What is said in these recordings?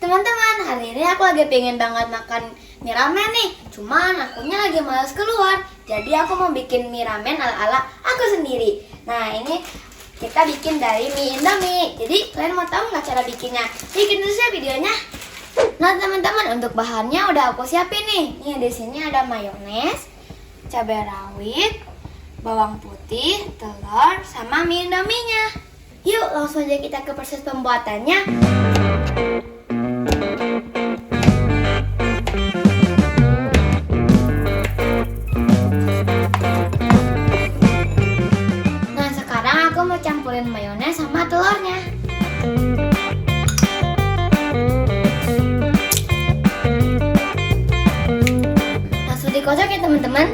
teman-teman, hari ini aku lagi pengen banget makan mie ramen nih. Cuman akunya lagi malas keluar. Jadi aku mau bikin mie ramen ala-ala aku sendiri. Nah, ini kita bikin dari mie Indomie. Jadi kalian mau tahu nggak cara bikinnya? Ikutin terus ya videonya. Nah teman-teman, untuk bahannya udah aku siapin nih. Nih di sini ada mayones, cabai rawit, bawang putih, telur, sama mie Indominya. Yuk langsung aja kita ke proses pembuatannya. Nah sekarang aku mau campurin mayones sama telurnya. Langsung dikocok ya teman-teman.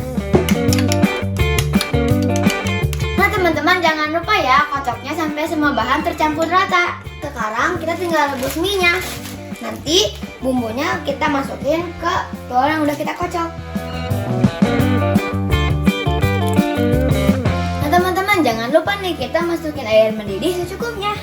Nah teman-teman, jangan lupa ya kocoknya sampai semua bahan tercampur rata. Sekarang kita tinggal rebus mie-nya. Nanti bumbunya kita masukin ke telur yang udah kita kocok. Nah teman-teman, jangan lupa nih kita masukin air mendidih secukupnya.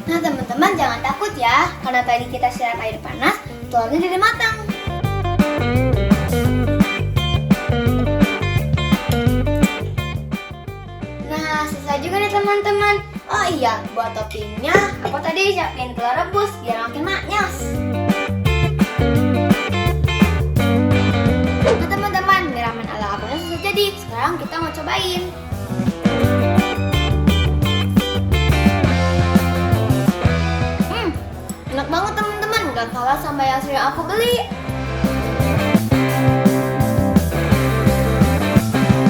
Nah teman-teman, jangan takut ya, karena tadi kita siram air panas, telurnya jadi matang. Nah selesai juga nih teman-teman. Oh iya, buat toppingnya aku tadi siapin telur rebus biar makin maknyos. Nah teman-teman, mie ramen ala akunya sudah jadi. Sekarang kita mau cobain. Enak banget teman-teman, gak kalah sama yang sering aku beli.